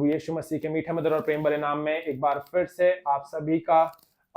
प्रभु यीशु मसीह के मीठे मधुर और प्रेम भरे नाम में एक बार फिर से आप सभी का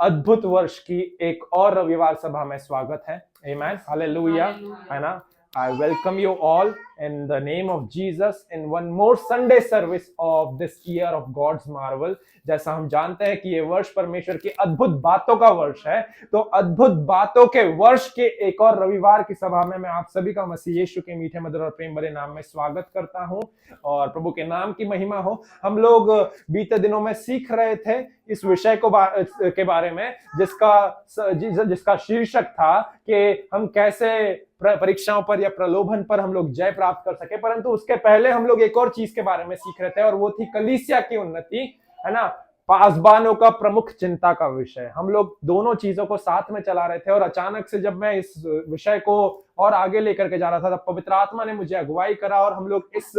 अद्भुत वर्ष की एक और रविवार सभा में स्वागत है। आमेन, हालेलुया, है ना। I welcome you all in the name of Jesus in one more Sunday service of this year of God's marvel। जैसा हम जानते हैं कि ये वर्ष परमेश्वर की अद्भुत बातों का वर्ष है, तो अद्भुत बातों के वर्ष के एक और रविवार की सभा में मैं आप सभी का मसीह यीशु के मीठे मधुर और प्रेम भरे नाम में स्वागत करता हूं और प्रभु के नाम की महिमा हो। हम लोग बीते दिनों में सीख रहे थे इस विषय के बारे में जिसका शीर्षक था कि हम कैसे परीक्षाओं पर या प्रलोभन पर हम लोग जय प्राप्त कर सके। परंतु उसके पहले हम लोग एक और चीज के बारे में सीख रहे थे और वो थी कलीसिया की उन्नति, है ना, पासबानों का प्रमुख चिंता का विषय। हम लोग दोनों चीजों को साथ में चला रहे थे और अचानक से जब मैं इस विषय को और आगे लेकर के जा रहा था तब पवित्र आत्मा ने मुझे अगुवाई करा और हम लोग इस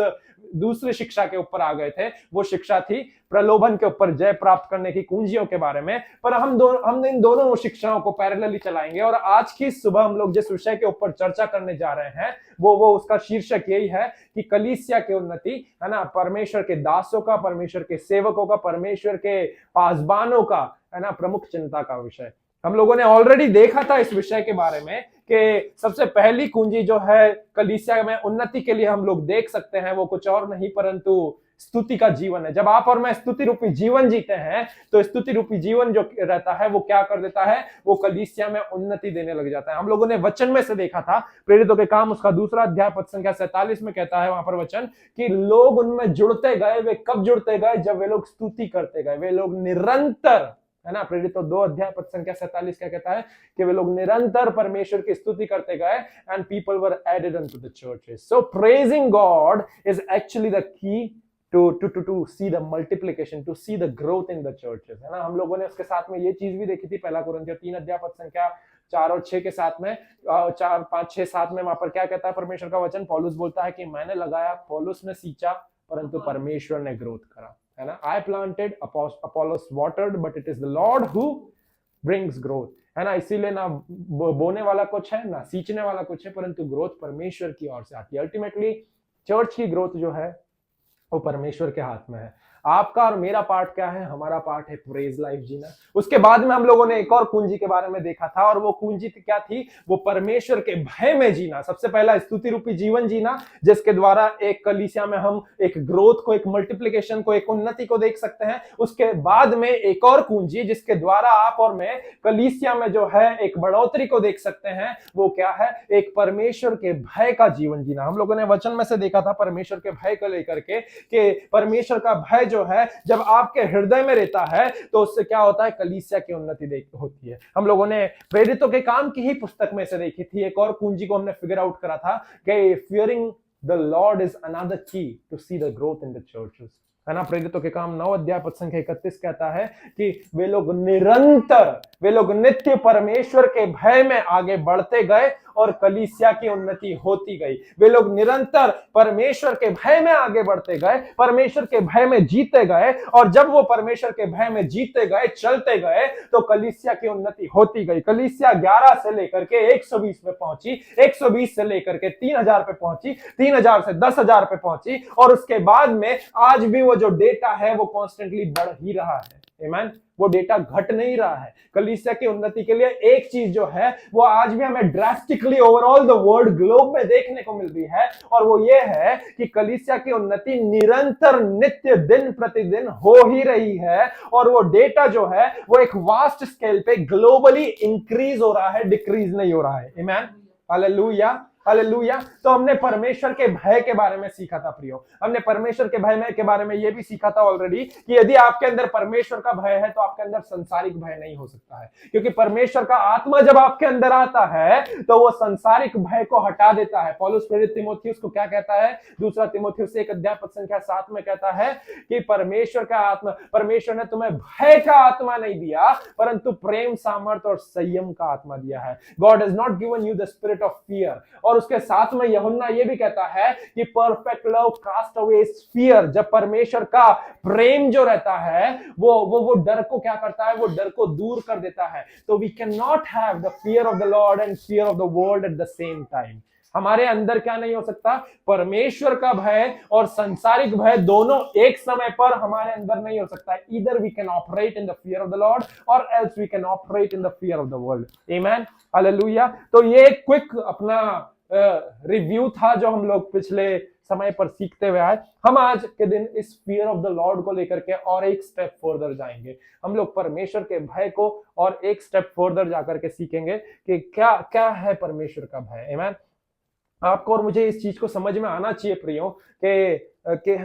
दूसरी शिक्षा के ऊपर आ गए थे। वो शिक्षा थी प्रलोभन के ऊपर जय प्राप्त करने की कुंजियों के बारे में। पर हम इन दोनों शिक्षाओं को पैरेलली चलाएंगे और आज की सुबह हम लोग जिस विषय के ऊपर चर्चा करने जा रहे हैं वो उसका शीर्षक यही है कि कलीसिया की उन्नति, है ना, परमेश्वर के दासों का, परमेश्वर के सेवकों का, परमेश्वर के पासबानों का, है ना, प्रमुख चिंता का विषय। हम लोगों ने ऑलरेडी देखा था इस विषय के बारे में कि सबसे पहली कुंजी जो है कलीसिया में उन्नति के लिए हम लोग देख सकते हैं वो कुछ और नहीं परंतु स्तुति का जीवन है। जब आप और मैं स्तुति रूपी जीवन जीते हैं तो स्तुति रूपी जीवन जो रहता है वो क्या कर देता है, वो कलीसिया में उन्नति देने लग जाता है। हम लोगों ने वचन में से देखा था, प्रेरितों के काम उसका 2 अध्याय पद संख्या 47 में कहता है वहां पर वचन कि लोग उनमें जुड़ते गए। वे कब जुड़ते गए? जब वे लोग स्तुति करते गए। वे लोग निरंतर, है ना, प्रेरितों 2 अध्याय पद संख्या 47 क्या कहता है कि वे लोग निरंतर परमेश्वर की स्तुति करते गए and people were added unto the churches. So praising God is actually the key to see the multiplication, to see the growth in the churches, है ना। हम लोगों ने उसके साथ में ये चीज भी देखी थी, पहला कुरिन्थियों 3 अध्याय पद संख्या 4 और 6 के साथ में 4, 5, 6, 7 में वहां पर क्या कहता है परमेश्वर का वचन? पौलुस बोलता है कि मैंने लगाया, पौलुस ने सींचा, परंतु परमेश्वर ने ग्रोथ करा, है ना। I planted, Apollos watered, but it is the Lord who brings growth, है ना। इसीलिए ना बोने वाला कुछ है ना सींचने वाला कुछ है, परंतु ग्रोथ परमेश्वर की ओर से आती है। अल्टीमेटली चर्च की ग्रोथ जो है वो परमेश्वर के हाथ में है। आपका और मेरा पार्ट क्या है? हमारा पार्ट है प्रेज लाइफ जीना। उसके बाद में हम लोगों ने एक और कुंजी के बारे में देखा था और वो कुंजी क्या थी? वो परमेश्वर के भय में जीना। सबसे पहला स्तुति रूपी जीवन जीना जिसके द्वारा एक कलीसिया में हम एक ग्रोथ को, एक मल्टीप्लिकेशन को, एक उन्नति को देख सकते हैं। उसके बाद में एक और कुंजी जिसके द्वारा आप और मैं कलीसिया में जो है एक बढ़ोतरी को देख सकते हैं, वो क्या है? एक परमेश्वर के भय का जीवन जीना। हम लोगों ने वचन में से देखा था परमेश्वर के भय को लेकर के कि परमेश्वर का भय जो है जब आपके हृदय में रहता है तो उससे क्या होता है? कलीसिया की उन्नति होती है। हम लोगों ने प्रेरितों के काम की ही पुस्तक में से देखी थी, एक और कुंजी को हमने फिगर आउट करा था कि fearing the Lord is another key to see the growth in the churches, है ना। प्रेरितों के काम 9 अध्याय पद संख्या 31 कहता है कि वे लोग निरंतर, वे लोग नित्य परमेश्वर के भय में आगे बढ़ते गए और कलीसिया की उन्नति होती गई। वे लोग निरंतर परमेश्वर के भय में आगे बढ़ते गए, परमेश्वर के भय में जीते गए और जब वो परमेश्वर के भय में जीते गए, चलते गए तो कलीसिया की उन्नति होती गई। कलीसिया 11 से लेकर के 120 पे पहुंची, 120 से लेकर के 3000 पे पहुंची, 3000 से 10,000 पे पहुंची और उसके बाद में आज भी वो जो डेटा है वो कॉन्स्टेंटली बढ़ ही रहा है। आमीन, वो डेटा घट नहीं रहा है। कलीसिया की उन्नति के लिए एक चीज जो है वो आज भी हमें drastically overall the world globe में देखने को मिल रही है और वो ये है कि कलीसिया की उन्नति निरंतर, नित्य, दिन प्रतिदिन हो ही रही है और वो डेटा जो है वो एक वास्ट स्केल पे ग्लोबली इंक्रीज हो रहा है, डिक्रीज नहीं हो रहा है। आमीन, हालेलुया, हालेलुया। तो हमने परमेश्वर के भय के बारे में सीखा था प्रियो। हमने परमेश्वर के भय के बारे में यह भी सीखा था ऑलरेडी कि यदि आपके अंदर परमेश्वर का भय है तो आपके अंदर संसारिक भय नहीं हो सकता है, क्योंकि परमेश्वर का आत्मा जब आपके अंदर आता है तो वो संसारिक भय को हटा देता है। पौलुस प्रेरित तीमुथियुस को क्या कहता है? 2 तीमुथियुस 1 अध्याय पद संख्या 7 में कहता है कि परमेश्वर का आत्मा, परमेश्वर ने तुम्हें भय का आत्मा नहीं दिया परंतु प्रेम, सामर्थ्य और संयम का आत्मा दिया है। God has not given you the spirit of fear. और उसके साथ में यूहन्ना ये भी कहता है कि perfect love cast away fear. जब परमेश्वर का प्रेम जो रहता है वो डर को क्या करता है? वो डर को दूर कर देता है। तो we can not have the fear of the Lord and fear of the world at the same time. हमारे अंदर क्या नहीं हो सकता? परमेश्वर का भय और संसारिक भय दोनों एक समय पर हमारे अंदर नहीं हो सकता है। Either we can operate in the fear of the Lord और else we can operate in the fear of the world. Amen, hallelujah. तो ये क्विक अपना रिव्यू था जो हम लोग पिछले समय पर सीखते हुए आए। हम आज के दिन इस फियर ऑफ द लॉर्ड को लेकर के और एक स्टेप फर्दर जाएंगे। हम लोग परमेश्वर के भय को और एक स्टेप फर्दर जाकर के सीखेंगे कि क्या क्या है परमेश्वर का भय। आमेन। आपको और मुझे इस चीज को समझ में आना चाहिए प्रियो कि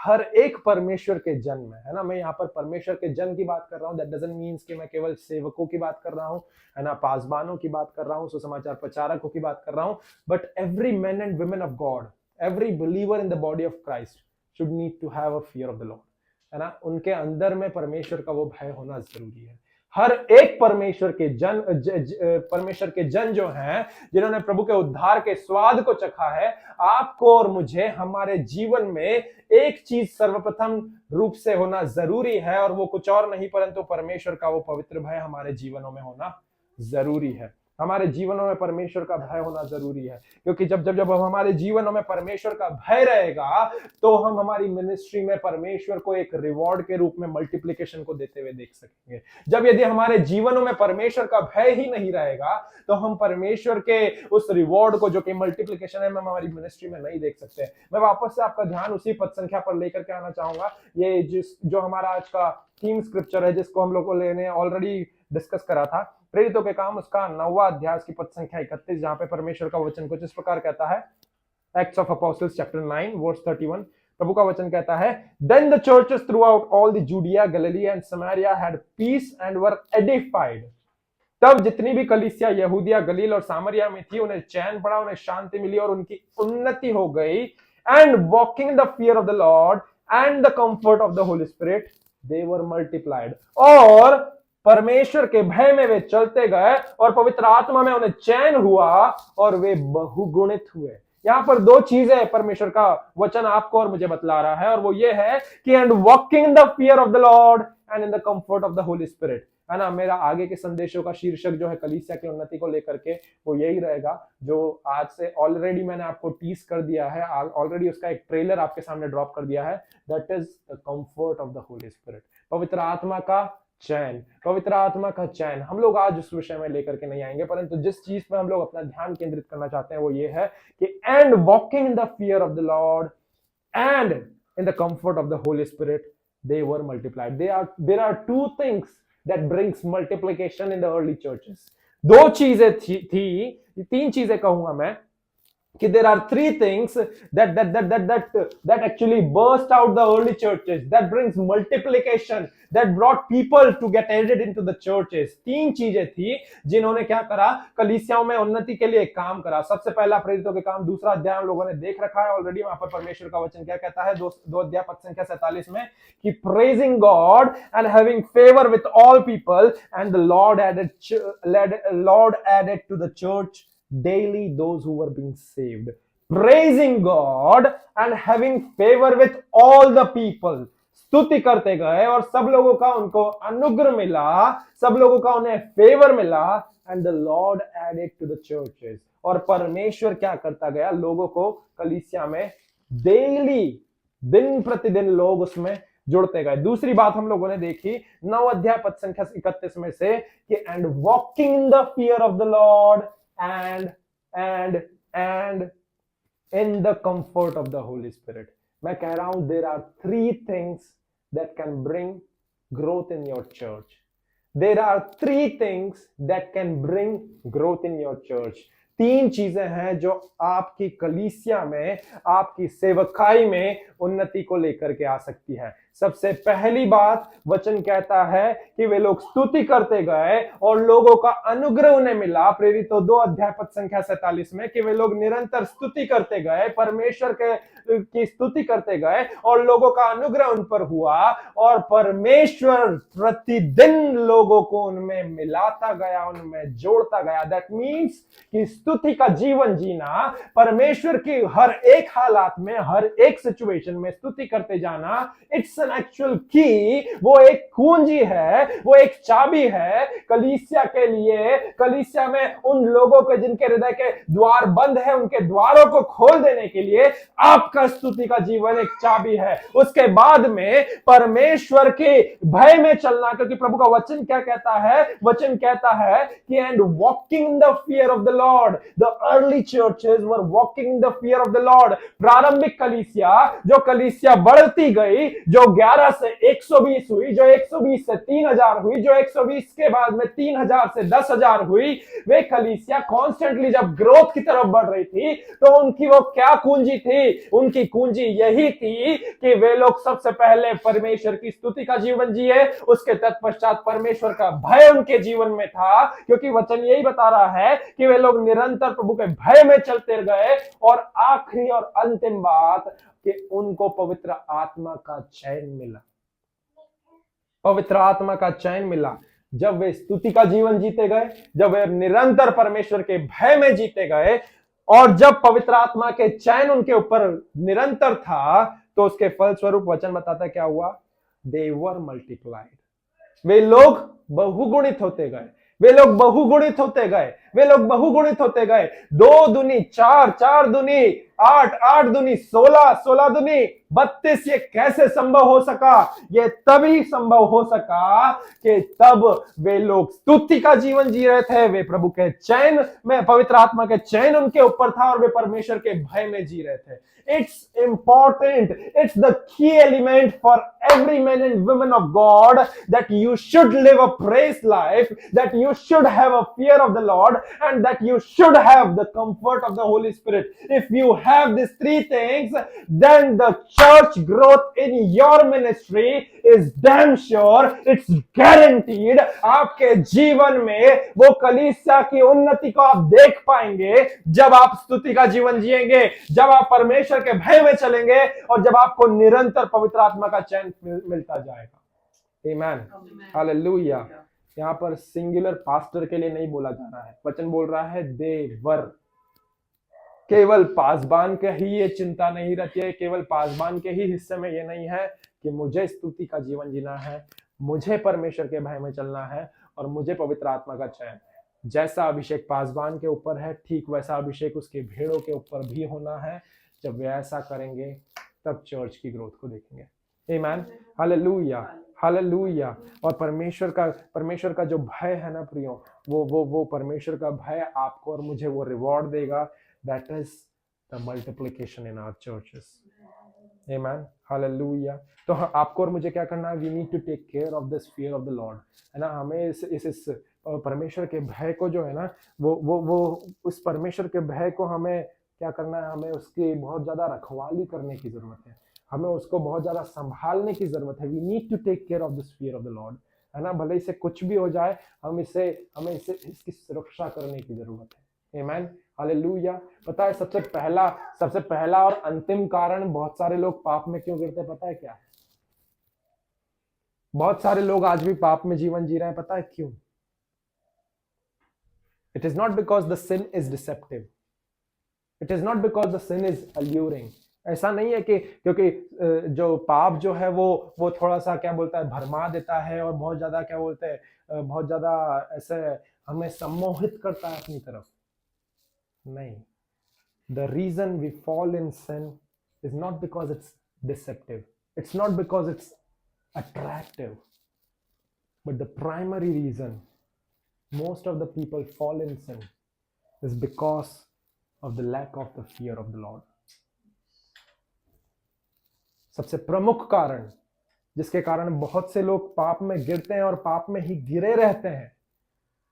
हर एक परमेश्वर के जन में, है ना, मैं यहाँ पर परमेश्वर के जन की बात कर रहा हूँ। दैट डजंट मीन्स कि मैं केवल सेवकों की बात कर रहा हूँ, है ना, पासबानों की बात कर रहा हूँ, सुसमाचार प्रचारकों की बात कर रहा हूँ, but every man and women of God, every believer in the body of Christ should need to have a fear of the Lord, है ना। उनके अंदर में परमेश्वर का वो भय होना जरूरी है। हर एक परमेश्वर के जन जो हैं, जिन्होंने प्रभु के उद्धार के स्वाद को चखा है, आपको और मुझे हमारे जीवन में एक चीज सर्वप्रथम रूप से होना जरूरी है, और वो कुछ और नहीं परंतु परमेश्वर का वो पवित्र भय हमारे जीवनों में होना जरूरी है। हमारे जीवनों में परमेश्वर का भय होना जरूरी है, क्योंकि जब जब जब हमारे जीवनों में परमेश्वर का भय रहेगा तो हम हमारी मिनिस्ट्री में परमेश्वर को एक रिवॉर्ड के रूप में मल्टीप्लिकेशन को देते हुए देख सकेंगे। जब यदि हमारे जीवनों में परमेश्वर का भय ही नहीं रहेगा तो हम परमेश्वर के उस रिवॉर्ड को, जो कि मल्टीप्लिकेशन है, हम हमारी मिनिस्ट्री में नहीं देख सकते। मैं वापस से आपका ध्यान उसी पद संख्या पर लेकर के आना चाहूंगा। ये जो हमारा आज का थीम स्क्रिप्चर है, जिसको हम लोगों ने ऑलरेडी डिस्कस करा था, प्रेरितों के काम उसका 9वां अध्याय की पद संख्या 31, जहां पे परमेश्वर का वचन कुछ इस प्रकार कहता है। Acts of Apostles chapter 9 verse 31, प्रभु का वचन कहता है, then the churches throughout all the Judea, Galilee and Samaria had peace and were edified. तब जितनी भी कलीसिया यहूदिया, गलील और सामरिया में थी, उन्हें चैन पड़ा, उन्हें शांति मिली और उनकी उन्नति हो गई। And walking the fear of the Lord and the comfort of the Holy Spirit they were multiplied. और परमेश्वर के भय में वे चलते गए और पवित्र आत्मा में उन्हें चैन हुआ और वे बहुगुणित हुए। यहां पर दो चीजें परमेश्वर का वचन आपको और मुझे बतला रहा है, और वो ये है कि and walking in the fear of the Lord and in the comfort of the Holy spirit, है ना। मेरा आगे के संदेशों का शीर्षक जो है कलीसिया की उन्नति को लेकर के, वो यही रहेगा, जो आज से ऑलरेडी मैंने आपको टीज कर दिया है, ऑलरेडी उसका एक ट्रेलर आपके सामने ड्रॉप कर दिया है। That is the comfort of the Holy spirit, पवित्र आत्मा का चैन, पवित्र आत्मा का चैन। हम लोग आज उस विषय में लेकर के नहीं आएंगे, परंतु जिस चीज पर हम लोग अपना ध्यान केंद्रित करना चाहते हैं वो ये है कि and walking in the fear of the Lord and in the comfort of the Holy Spirit they were multiplied. There are two things that brings multiplication in the early churches. दो चीजें थी, तीन चीजें कहूंगा मैं, कि there are three things that actually burst out the early churches, that brings multiplication, that brought people to get added into the churches। तीन चीजें थी जिन्होंने क्या करा, कलीसियाओं में उन्नति के लिए काम करा। सबसे पहला प्रेरितों के काम 2 अध्याय हम लोगों ने देख रखा है ऑलरेडी। वहां पर परमेश्वर का वचन क्या कहता है, 2 अध्याय पद संख्या 47 में, कि praising God and having favor with all people, and the Lord added to the church daily those who were being saved। praising God and having favor with all the people, स्तुति करते गए और सब लोगों का उनको अनुग्रह मिला, सब लोगों का उन्हें फेवर मिला। and the Lord added to the churches, और परमेश्वर क्या करता गया, लोगों को कलीसिया में डेली, दिन प्रतिदिन लोग उसमें जुड़ते गए। दूसरी बात हम लोगों ने देखी 9 अध्याय पद संख्या 31 में से, कि and walking in the fear of the Lord and in the comfort of the Holy Spirit। मैं कह रहा हूं, there are 3 things that can bring growth in your church। there are 3 things that can bring growth in your church। 3 चीजें हैं जो आपकी कलीसिया में, आपकी सेवकाई में उन्नति को लेकर के आ सकती है। सबसे पहली बात, वचन कहता है कि वे लोग स्तुति करते गए और लोगों का अनुग्रह उन्हें मिला। प्रेरितों 2 अध्याय पद संख्या 47 में, कि वे लोग निरंतर स्तुति करते गए, परमेश्वर की स्तुति करते गए और लोगों का अनुग्रह उन पर हुआ, और परमेश्वर प्रतिदिन लोगों को उनमें मिलाता गया, उनमें जोड़ता गया। दैट मीन्स कि स्तुति का जीवन जीना, परमेश्वर की हर एक हालात में, हर एक सिचुएशन में स्तुति करते जाना, इट्स एन एक्चुअल की, वो एक कुंजी है, वो एक चाबी है कलीसिया के लिए। कलीसिया में उन लोगों के जिनके हृदय के द्वार बंद है, उनके द्वारों को खोल देने के लिए आपका स्तुति का जीवन एक चाबी है। उसके बाद में परमेश्वर के भय में चलना, क्योंकि प्रभु का वचन क्या कहता है? वचन कहता है कि and walking in the fear of the Lord, the early churches were walking in the fear of the Lord. प्रारंभिक कलीसिया, जो कलीसिया बढ़ती गई, जो 11 से 120 हुई, जो 120 से 3000 हुई, जो 120 के बाद में 3000 से 10,000 हुई, वे कलीसिया कॉन्स्टेंटली जब ग्रोथ की तरफ बढ़ रही थी, तो उनकी वो क्या कुंजी थी? उनकी कुंजी यही थी कि वे लोग सबसे पहले परमेश्वर की स्तुति का जीवन जिए, उसके तत्पश्चात परमेश्वर का भय उनके जीवन में था, क्योंकि वचन यही बता रहा है कि वे लोग निरंतर प्रभु के भय में चलते गए। और आखिरी और अंतिम बात कि उनको पवित्र आत्मा का चैन मिला। पवित्र आत्मा का चैन मिला जब वे स्तुति का जीवन जीते गए, जब वे निरंतर परमेश्वर के भय में जीते गए, और जब पवित्र आत्मा के चैन उनके ऊपर निरंतर था, तो उसके फलस्वरूप वचन बताता है क्या हुआ? दे वर मल्टीप्लाइड। वे लोग बहुगुणित होते गए, वे लोग बहुगुणित होते गए, वे लोग बहुगुणित होते गए। 2 दूनी 4, 4 दूनी 8, 8 दूनी 16, 16 दूनी 32। ये कैसे संभव हो सका? ये तभी संभव हो सका कि तब वे लोग स्तुति का जीवन जी रहे थे, वे प्रभु के चैन में, पवित्र आत्मा के चैन उनके ऊपर था, और वे परमेश्वर के भय में जी रहे थे। It's important, it's the key element for every man and woman of God, that you should live a praise life, that you should have a fear of the Lord, and that you should have the comfort of the Holy Spirit. If you have these 3 things, then the church growth in your ministry is damn sure, it's guaranteed। आपके जीवन में वो कलीसिया की उन्नति को आप देख पाएंगे जब आप स्तुति का जीवन जिएंगे, जब आप परमेश्वर के भय में चलेंगे, और जब आपको निरंतर पवित्र आत्मा का चैन मिलता जाएगा। आमेन, हालेलुया। यहाँ पर सिंगुलर पास्टर के लिए नहीं बोला जा रहा है, वचन बोल रहा है देवर। केवल पासबान के ही ये चिंता नहीं रहती है, केवल पासबान के ही हिस्से में ये नहीं है कि मुझे स्तुति का जीवन जीना है, मुझे परमेश्वर के भय में चलना है, और मुझे पवित्र आत्मा का चैन। जैसा अभिषेक पासबान के ऊपर है, ठीक वैसा अभिषेक उसके भेड़ों के ऊपर भी होना है। जब वे ऐसा करेंगे तब चर्च की ग्रोथ को देखेंगे। आमेन, हालेलुया, हालेलुया। और परमेश्वर का जो भय है ना प्रियो, वो परमेश्वर का भय आपको और मुझे वो रिवॉर्ड देगा। That is the multiplication in our churches. Amen, hallelujah. तो आपको और मुझे क्या करना है? We need to take care of this fear of the Lord, है ना। हमें इस परमेश्वर के भय को जो है ना, वो उस परमेश्वर के भय को हमें क्या करना है? हमें उसकी बहुत ज्यादा रखवाली करने की जरूरत है, हमें उसको बहुत ज्यादा संभालने की जरूरत है। We need to take care of this fear of the Lord, है ना। भले इसे कुछ भी हो जाए, हमें इसकी सुरक्षा करने की जरूरत है। Amen, hallelujah. पता है सबसे पहला और अंतिम कारण बहुत सारे लोग पाप में क्यों गिरते हैं, पता है क्या है? बहुत सारे लोग आज भी पाप में जीवन जी रहे हैं, पता है क्यों? It is not because the sin is deceptive, it is not because the sin is alluring. ऐसा नहीं है कि क्योंकि जो पाप जो है वो थोड़ा सा क्या बोलता है, भरमा देता है, और बहुत ज्यादा क्या बोलते हैं, बहुत ज्यादा ऐसे हमें सम्मोहित करता है अपनी तरफ। नहीं, the reason we fall in sin is not because it's deceptive, it's not because it's attractive, but the primary reason most of the people fall in sin is because of the lack of the fear of the Lord. सबसे प्रमुख कारण जिसके कारण बहुत से लोग पाप में गिरते हैं और पाप में ही गिरे रहते हैं,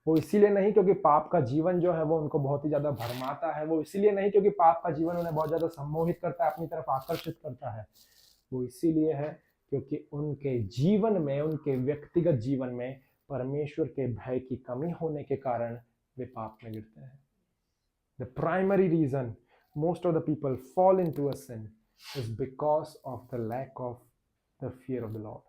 वो इसीलिए नहीं क्योंकि पाप का जीवन जो है वो उनको बहुत ही ज्यादा भरमाता है, वो इसीलिए नहीं क्योंकि पाप का जीवन उन्हें बहुत ज्यादा सम्मोहित करता है, अपनी तरफ आकर्षित करता है। वो इसीलिए है क्योंकि उनके जीवन में, उनके व्यक्तिगत जीवन में परमेश्वर के भय की कमी होने के कारण वे पाप में गिरते हैं। The primary reason most of the people fall into a sin is because of the lack of the fear of the Lord.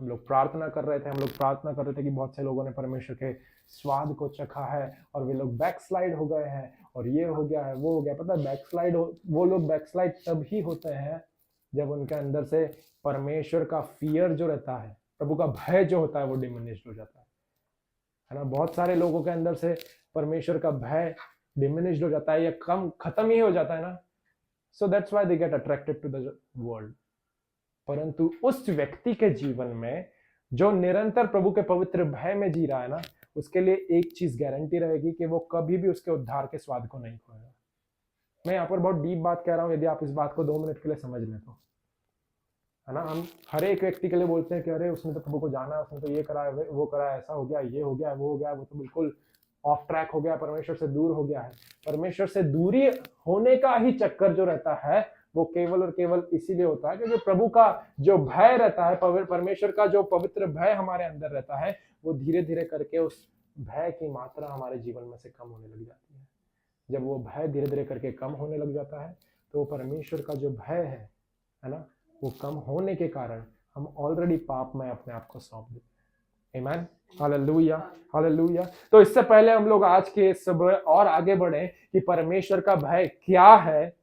हम लोग प्रार्थना कर रहे थे कि बहुत से लोगों ने परमेश्वर के स्वाद को चखा है और वे लोग बैकस्लाइड हो गए हैं, और ये हो गया है, वो हो गया। पता है वो लोग बैकस्लाइड तब ही होते हैं जब उनके अंदर से परमेश्वर का फियर जो रहता है, प्रभु का भय जो होता है, वो डिमिनिश्ड हो जाता है ना। बहुत सारे लोगों के अंदर से परमेश्वर का भय डिमिनिश्ड हो जाता है या कम खत्म ही हो जाता है ना। So that's why they get attracted to the world. परंतु उस व्यक्ति के जीवन में जो निरंतर प्रभु के पवित्र भय में जी रहा है ना, उसके लिए एक चीज गारंटी रहेगी कि वो कभी भी उसके उद्धार के स्वाद को नहीं खोएगा। मैं यहाँ पर बहुत डीप बात कह रहा हूँ, यदि आप इस बात को 2 मिनट के लिए समझ लें तो, है ना। हम हर एक व्यक्ति के लिए बोलते हैं कि अरे उसने तो प्रभु को जाना है, उसने तो ये करा है, वो करा है, ऐसा हो गया, ये हो गया, वो हो गया, वो तो बिल्कुल ऑफ ट्रैक हो गया, परमेश्वर से दूर हो गया है। परमेश्वर से दूरी होने का ही चक्कर जो रहता है वो केवल और केवल इसीलिए होता है क्योंकि प्रभु का जो भय रहता है, परमेश्वर का जो पवित्र भय हमारे अंदर रहता है, वो धीरे धीरे करके उस भय की मात्रा हमारे जीवन में से कम होने लग जाती है। जब वो भय धीरे धीरे करके कम होने लग जाता है तो परमेश्वर का जो भय है ना, वो कम होने के कारण हम ऑलरेडी पाप में अपने आप को सौंप देते हैं। आमीन, हालेलुया, हालेलुया। तो इससे पहले हम लोग आज के सब और आगे बढ़े कि परमेश्वर का भय क्या है,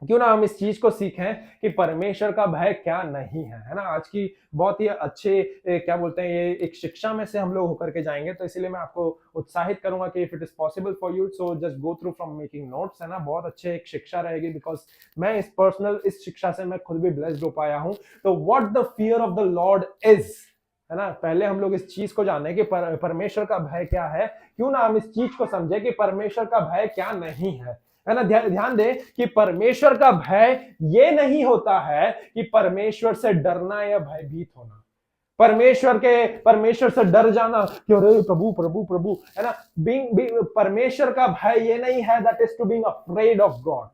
क्यों ना हम इस चीज को सीखें कि परमेश्वर का भय क्या नहीं है ना। आज की बहुत ही अच्छे क्या बोलते हैं, ये एक शिक्षा में से हम लोग होकर के जाएंगे। तो इसीलिए मैं आपको उत्साहित करूंगा कि if it is possible for you so just go through from making notes, है ना। बहुत अच्छे एक शिक्षा रहेगी बिकॉज मैं इस शिक्षा से मैं खुद भी ब्लेस्ड हो पाया हूं। तो what the fear of the Lord is, है ना। पहले हम लोग इस चीज को जाने कि परमेश्वर का भय क्या है, क्यों ना हम इस चीज को समझे कि परमेश्वर का भय क्या नहीं है ना। ध्यान दे कि परमेश्वर का भय ये नहीं होता है कि परमेश्वर से डरना या भयभीत होना, परमेश्वर से डर जाना कि अरे प्रभु प्रभु प्रभु, है ना। परमेश्वर का भय ये नहीं है that is to being afraid of God.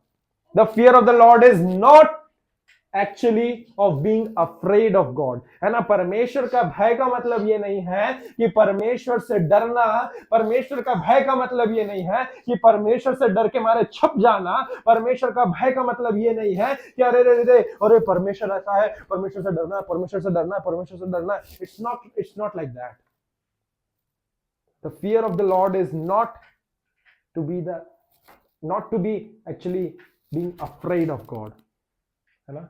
The fear of the Lord is not actually of being afraid of God, है ना। परमेश्वर का भय का मतलब ये नहीं है कि परमेश्वर से डरना, परमेश्वर का भय का मतलब ये नहीं है कि परमेश्वर से डर के मारे छुप जाना, परमेश्वर का भय का मतलब ये नहीं है कि अरे रे रे अरे परमेश्वर ऐसा है, परमेश्वर से डरना, परमेश्वर से डरना, परमेश्वर से डरना। It's not like that. The fear of the Lord is not to be actually being afraid of God, है ना।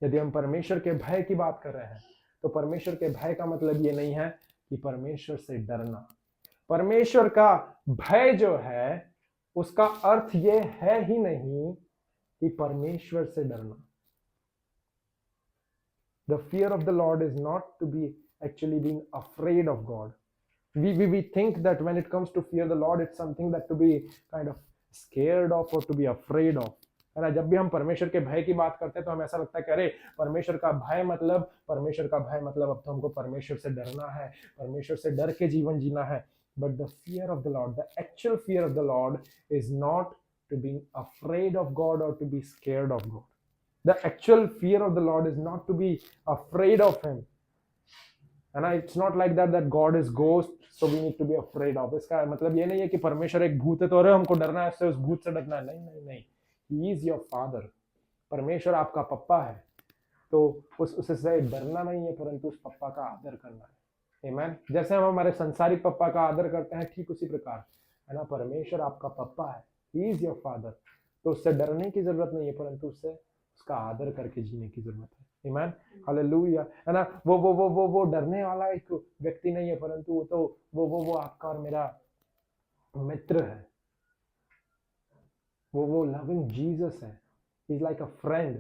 यदि हम परमेश्वर के भय की बात कर रहे हैं तो परमेश्वर के भय का मतलब ये नहीं है कि परमेश्वर से डरना। परमेश्वर का भय जो है उसका अर्थ ये है ही नहीं कि परमेश्वर से डरना। The fear of the Lord is not to be actually being afraid of God. We think that when it comes to fear the Lord, it's something that to be kind of scared of or to be afraid of, है ना। जब भी हम परमेश्वर के भय की बात करते हैं तो हमें ऐसा लगता है कि अरे परमेश्वर का भय मतलब अब तो हमको परमेश्वर से डरना है, परमेश्वर से डर के जीवन जीना है। But the fear of the Lord, the actual fear of the Lord is not to be afraid of God और to be scared of God. The actual fear of the Lord is not to be afraid of him, है ना। It's not like that God is ghost so we need to be afraid of. इसका मतलब ये नहीं है कि परमेश्वर एक भूत है तो अरे हमको डरना है, इससे उस भूत से डरना है। नहीं नहीं नहीं, He is your father। परमेश्वर आपका पप्पा है तो उससे डरना नहीं है, परंतु उस पप्पा का आदर करना है। आमीन। जैसे हम हमारे संसारिक पप्पा का आदर करते हैं, ठीक उसी प्रकार, है ना, परमेश्वर आपका पप्पा है, He is your father। तो उससे डरने की जरूरत नहीं है, परंतु उससे उसका आदर करके जीने की जरूरत है। आमीन, हालेलुया, है ना। वो डरने वाला एक व्यक्ति नहीं है, परंतु वो तो वो आपका और मेरा मित्र है। वो लविंग जीसस है, he is like a friend.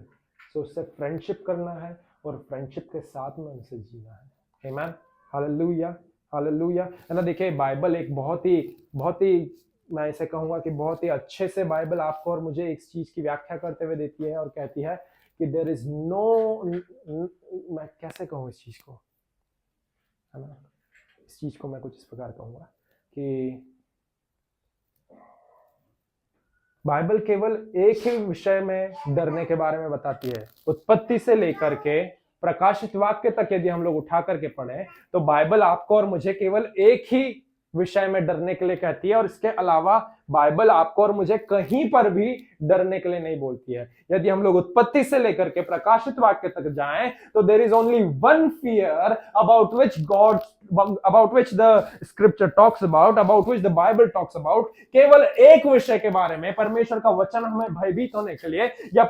So उससे फ्रेंडशिप करना है और फ्रेंडशिप के साथ में उनसे जीना है। आमीन, हालेलुया, हालेलुया, है ना। देखिए बाइबल एक बहुत ही मैं इसे कहूंगा कि बहुत ही अच्छे से बाइबल आपको और मुझे इस चीज की व्याख्या करते हुए देती है और कहती है कि देयर इज नो, मैं कैसे कहूँ इस चीज को, है ना। इस चीज को मैं कुछ इस प्रकार कहूंगा कि बाइबल केवल एक ही विषय में डरने के बारे में बताती है। उत्पत्ति से लेकर के प्रकाशित वाक्य तक यदि हम लोग उठा करके पढ़े तो बाइबल आपको और मुझे केवल एक ही विषय में डरने के लिए कहती है और इसके अलावा बाइबल आपको और मुझे कहीं पर भी डरने के लिए नहीं बोलती है। यदि हम लोग उत्पत्ति से लेकर के प्रकाशित वाक्य तक जाएं तो there is only one fear about which the scripture talks about which the Bible talks about। केवल एक विषय के बारे में परमेश्वर का वचन हमें भयभीत होने के लिए या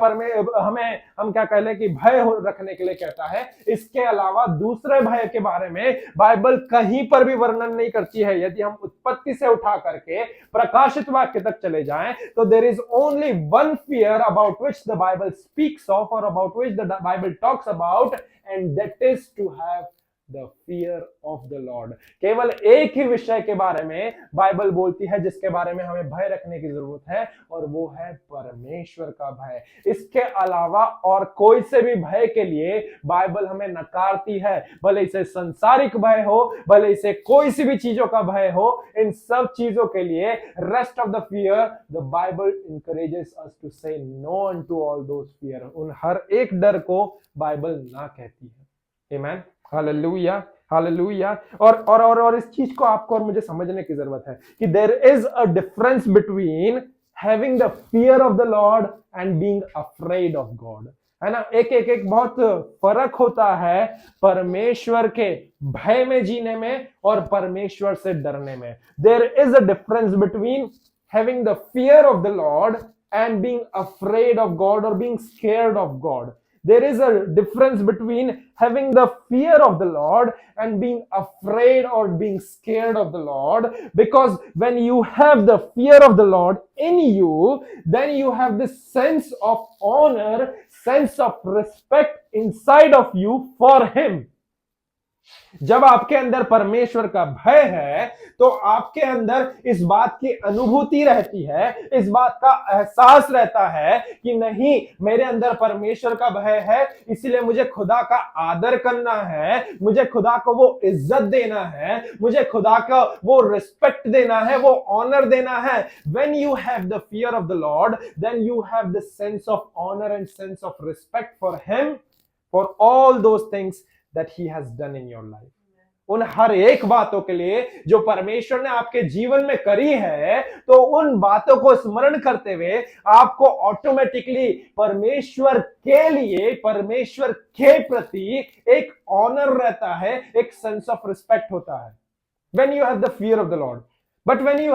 हम क्या कह लें कि भय रखने के लिए कहता है। इसके अलावा दूसरे भय के बारे में बाइबल कहीं पर भी वर्णन नहीं करती है। यदि हम उत्पत्ति से उठा करके प्रकाशित वाक्य तक चले जाएं तो there is only one fear about which the Bible speaks of और about which the Bible talks about, and that is to have the fear of the Lord. केवल एक ही विषय के बारे में बाइबल बोलती है जिसके बारे में हमें भय रखने की जरूरत है, और वो है परमेश्वर का भय। इसके अलावा और कोई से भी भय के लिए बाइबल हमें नकारती है, भले इसे संसारिक भय हो, भले इसे कोई सी भी चीजों का भय हो, इन सब चीजों के लिए rest of the fear the Bible encourages us to say no unto all those fear. उन हर एक डर को बाइबल ना कहती है। आमीन, हालेलुया, हालेलुया। और इस चीज को आपको और मुझे समझने की जरूरत है कि there is a difference between having the fear of the Lord and being afraid of God, है ना। एक बहुत फर्क होता है परमेश्वर के भय में जीने में और परमेश्वर से डरने में। There is a difference between having the fear of the Lord and being afraid of God और being scared of God. There is a difference between having the fear of the Lord and being afraid or being scared of the Lord, because when you have the fear of the Lord in you, then you have this sense of honor, sense of respect inside of you for Him। जब आपके अंदर परमेश्वर का भय है तो आपके अंदर इस बात की अनुभूति रहती है, इस बात का एहसास रहता है कि नहीं, मेरे अंदर परमेश्वर का भय है, इसलिए मुझे खुदा का आदर करना है, मुझे खुदा को वो इज्जत देना है, मुझे खुदा का वो रिस्पेक्ट देना है, वो ऑनर देना है। When you have the fear of the Lord, then you have the sense of honor and sense of respect for Him, for all those things that He has done in your life। उन हर एक बातों के लिए जो परमेश्वर ने आपके जीवन में करी है, तो उन बातों को स्मरण करते हुए आपको ऑटोमेटिकली परमेश्वर के लिए, परमेश्वर के प्रति एक ऑनर रहता है, एक सेंस ऑफ रिस्पेक्ट होता है। When you have the fear of the Lord, but when you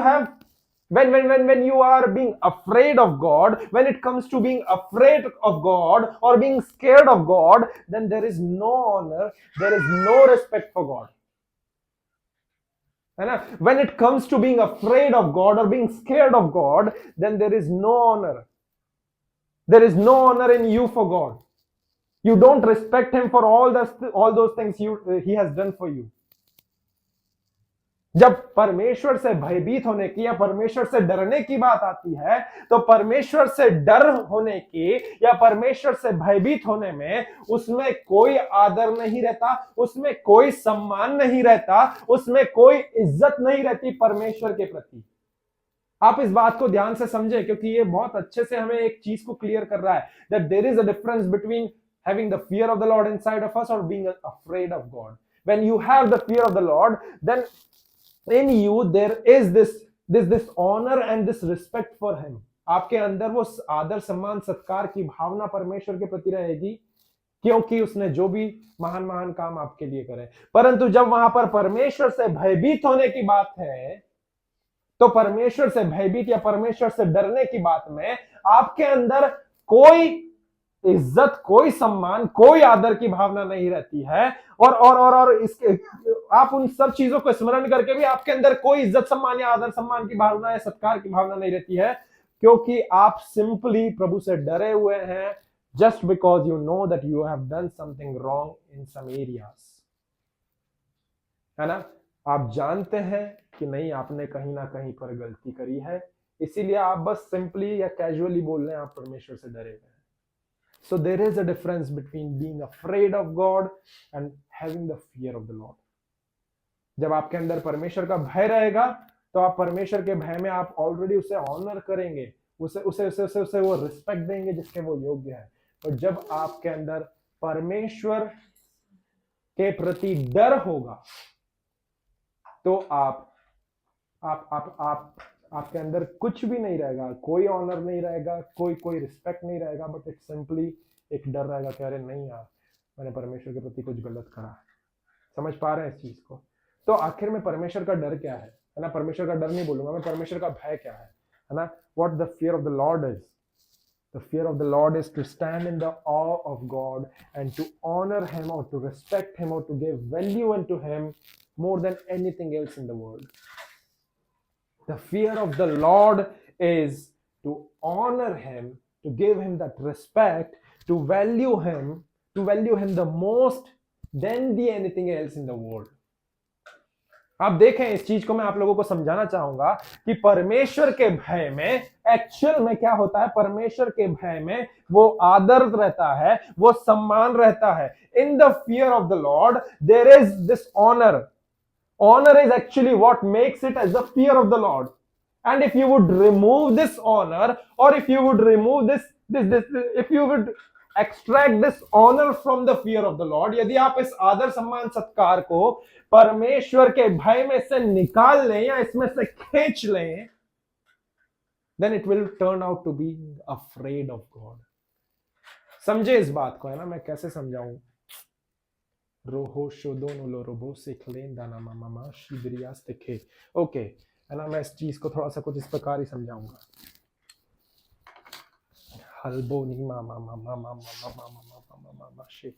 are being afraid of God, when it comes to being afraid of God or being scared of God, then there is no honor, there is no respect for God, है ना। When it comes to being afraid of God or being scared of God, then there is no honor, there is no honor in you for God। You don't respect Him for all those things He has done for you। जब परमेश्वर से भयभीत होने की या परमेश्वर से डरने की बात आती है, तो परमेश्वर से डर होने की या परमेश्वर से भयभीत होने में उसमें कोई आदर नहीं रहता, उसमें कोई सम्मान नहीं रहता, उसमें कोई इज्जत नहीं रहती परमेश्वर के प्रति। आप इस बात को ध्यान से समझें, क्योंकि ये बहुत अच्छे से हमें एक चीज को क्लियर कर रहा है, that there is a difference between having the fear of the Lord inside of us or being afraid of God। When you have the fear of the Lord, then in you there is this honor and this respect for Him। आपके अंदर वो आदर सम्मान सत्कार की भावना परमेश्वर के प्रति रहेगी, क्योंकि उसने जो भी महान महान काम आपके लिए करे। परंतु जब वहां पर परमेश्वर से भयभीत होने की बात है, तो परमेश्वर से भयभीत या परमेश्वर से डरने की बात में आपके अंदर कोई इज्जत, कोई सम्मान, कोई आदर की भावना नहीं रहती है। और इसके आप उन सब चीजों को स्मरण करके भी आपके अंदर कोई इज्जत सम्मान या आदर सम्मान की भावना या सत्कार की भावना नहीं रहती है, क्योंकि आप सिंपली प्रभु से डरे हुए हैं, just because you know that you have done something wrong in some areas, है ना। आप जानते हैं कि नहीं, आपने कहीं ना कहीं पर गलती करी है, इसीलिए आप बस सिंपली या कैजुअली बोल रहे हैं, आप परमेश्वर से डरे हुए हैं। So there is a difference between being afraid of God and having the fear of the Lord। जब आपके अंदर परमेश्वर का भय रहेगा, तो आप परमेश्वर के भय में आप ऑलरेडी उसे ऑनर करेंगे, उसे वो रिस्पेक्ट देंगे जिसके वो योग्य है। और जब आपके अंदर परमेश्वर के प्रति डर होगा, तो आप आपके अंदर कुछ भी नहीं रहेगा, कोई ऑनर नहीं रहेगा, कोई रिस्पेक्ट नहीं रहेगा, बट इट सिंपली एक डर रहेगा कि अरे नहीं यार, मैंने परमेश्वर के प्रति कुछ गलत करा। समझ पा रहे हैं इस चीज को? तो आखिर में परमेश्वर का डर क्या है ना? परमेश्वर का डर नहीं बोलूंगा मैं, परमेश्वर का भय क्या है ना? What the fear of the Lord is, the fear of the Lord is to stand in the awe of God and to honor him or to respect him or to give value unto him more than anything else in the world. The fear of the Lord is to honor him, to give him that respect, to value him the most than the anything else in the world. आप देखें, इस चीज को मैं आप लोगों को समझाना चाहूंगा कि परमेश्वर के भय में एक्चुअल में क्या होता है। परमेश्वर के भय में वो आदर रहता है, वो सम्मान रहता है। In the fear of the Lord there is this honour. Honour is actually what makes it as the fear of the Lord. And if you would remove this honour, और if you would remove this if you would extract this honor from the fear of the Lord, यदि आप इस आदर सम्मान सत्कार को परमेश्वर के भय में से निकाल लें या इसमें से खींच लें, then it will turn out to be afraid of God. समझे इस बात को, है ना? मैं कैसे समझाऊं? रोहो शोदोन उलो रोबो सिखलेन दाना मामा शिबरियास देखे। ओके, है ना? मैं इस चीज को थोड़ा सा कुछ इस प्रकार ही समझाऊंगा। हल्बो नी मामा मामा मामा मामा मामा मामा शे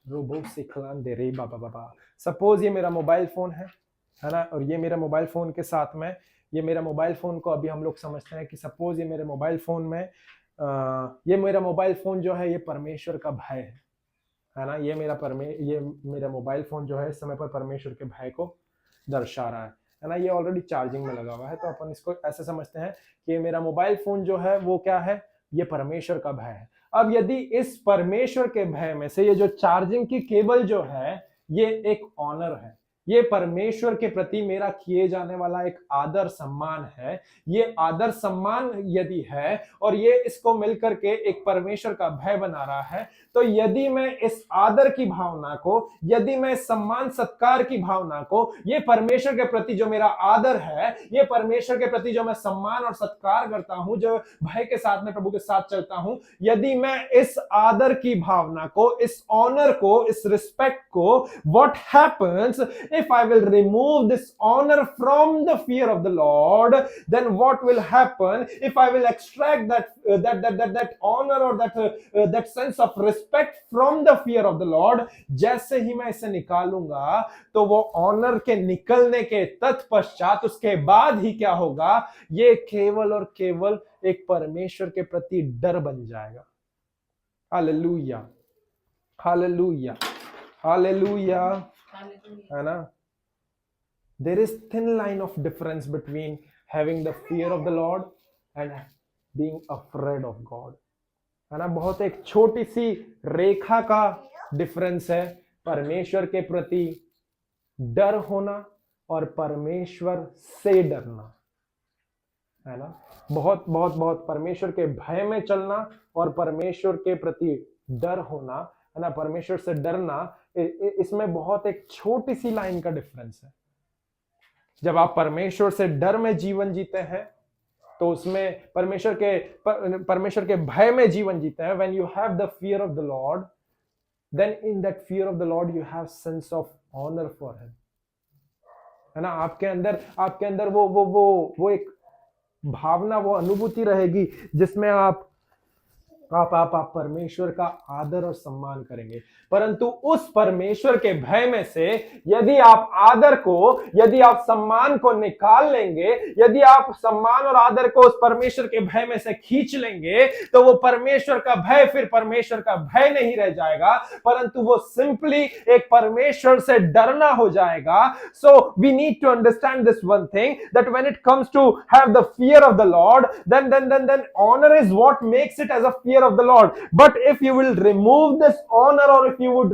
रोबो सिखलान दे रे बाबा बाबा। सपोज ये मेरा मोबाइल फोन है ना? और ये मेरा मोबाइल फोन के साथ में, ये मेरा मोबाइल फोन को अभी हम लोग समझते हैं कि सपोज ये मेरे मोबाइल फोन में ये मेरा मोबाइल फोन जो है ये परमेश्वर का भय है ना? ये मेरा मोबाइल फोन जो है इस समय पर परमेश्वर के भय को दर्शा रहा है ना? ये ऑलरेडी चार्जिंग में लगा हुआ है, तो अपन इसको ऐसे समझते हैं कि मेरा मोबाइल फोन जो है वो क्या है? ये परमेश्वर का भय है। अब यदि इस परमेश्वर के भय में से ये जो चार्जिंग की केबल जो है ये एक ऑनर है, ये परमेश्वर के प्रति मेरा किए जाने वाला एक आदर सम्मान है। ये आदर सम्मान यदि है और ये इसको मिलकर के एक परमेश्वर का भय बना रहा है, तो यदि मैं इस आदर की भावना को, यदि मैं सम्मान सत्कार की भावना को, ये परमेश्वर के प्रति जो मेरा आदर है, ये परमेश्वर के प्रति जो मैं सम्मान और सत्कार करता हूं, जो भय के साथ में प्रभु के साथ चलता हूं, यदि मैं इस आदर की भावना को, इस ऑनर को, इस रिस्पेक्ट को, what happens if I will remove this honor from the fear of the Lord, then what will happen if I will extract that honor or that sense of respect from the fear of the Lord? जैसे ही मैं इसे निकालूंगा तो वो honour के निकलने के तत्पश्चात उसके बाद ही क्या होगा? ये केवल और केवल एक परमेश्वर के प्रति डर बन जाएगा। हालेलुया, हालेलुया, हालेलुया, है ना? There is thin line of difference between having the fear of the Lord and being afraid of God, है ना? बहुत एक छोटी सी रेखा का डिफरेंस है परमेश्वर के प्रति डर होना और परमेश्वर से डरना, है ना? बहुत बहुत बहुत परमेश्वर के भय में चलना और परमेश्वर के प्रति डर होना, है ना? परमेश्वर से डरना, इसमें बहुत एक छोटी सी लाइन का डिफरेंस है। जब आप परमेश्वर से डर में जीवन जीते हैं तो उसमें परमेश्वर के भय में जीवन जीते हैं। When you have the fear of the Lord, then in that fear of the Lord you have sense of honor for him, है ना? आपके अंदर वो एक भावना, वो अनुभूति रहेगी जिसमें आप परमेश्वर का आदर और सम्मान करेंगे। परंतु उस परमेश्वर के भय में से यदि आप आदर को, यदि आप सम्मान को निकाल लेंगे, यदि आप सम्मान और आदर को उस परमेश्वर के भय में से खींच लेंगे, तो वो परमेश्वर का भय फिर परमेश्वर का भय नहीं रह जाएगा, परंतु वो सिंपली एक परमेश्वर से डरना हो जाएगा। So we need to understand this one thing, that when it comes to have the fear of the Lord, then honor is what makes it as a fear of the Lord. But if you will remove this honor, or if you would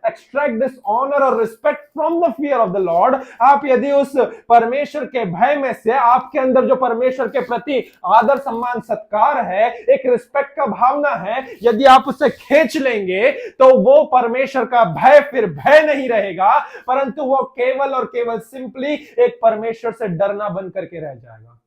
extract this honor or respect from the fear of the Lord, आप यदि उस परमेश्वर के भय में से आपके अंदर जो परमेश्वर के प्रति आदर सम्मान सत्कार है, एक रिस्पेक्ट का भावना है, यदि आप उसे खींच लेंगे तो वो परमेश्वर का भय फिर भय नहीं रहेगा, परंतु वो केवल और केवल सिंपली एक परमेश्वर से डरना बन करके रह जाएगा।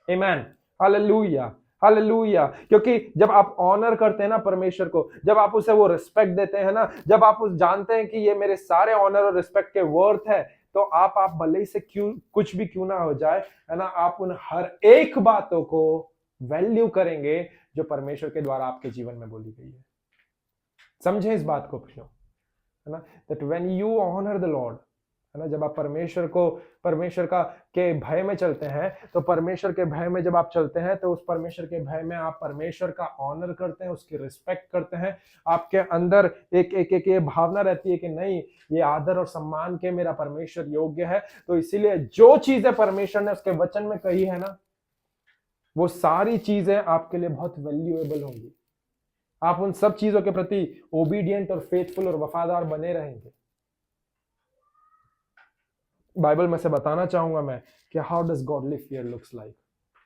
आमेन, हालेलुया, हालेलुया। क्योंकि जब आप ऑनर करते हैं ना परमेश्वर को, जब आप उसे वो रिस्पेक्ट देते हैं ना, जब आप उस जानते हैं कि ये मेरे सारे ऑनर और रिस्पेक्ट के वर्थ है, तो आप भले ही से क्यों कुछ भी क्यों ना हो जाए, है ना, आप उन हर एक बातों को वैल्यू करेंगे जो परमेश्वर के द्वारा आपके जीवन में बोली गई है। समझे इस बात को प्रियो, है ना, that when you honour the Lord, है ना, जब आप परमेश्वर का के भय में चलते हैं, तो परमेश्वर के भय में जब आप चलते हैं, तो उस परमेश्वर के भय में आप परमेश्वर का ऑनर करते हैं, उसकी रिस्पेक्ट करते हैं। आपके अंदर एक ये भावना रहती है कि नहीं, ये आदर और सम्मान के मेरा परमेश्वर योग्य है। तो इसीलिए जो चीजें परमेश्वर ने उसके वचन में कही है ना, वो सारी चीजें आपके लिए बहुत वैल्यूएबल होंगी। आप उन सब चीजों के प्रति ओबीडियंट और फेथफुल और वफादार बने रहेंगे। बाइबल में से बताना चाहूंगा मैं कि how does godly fear looks like,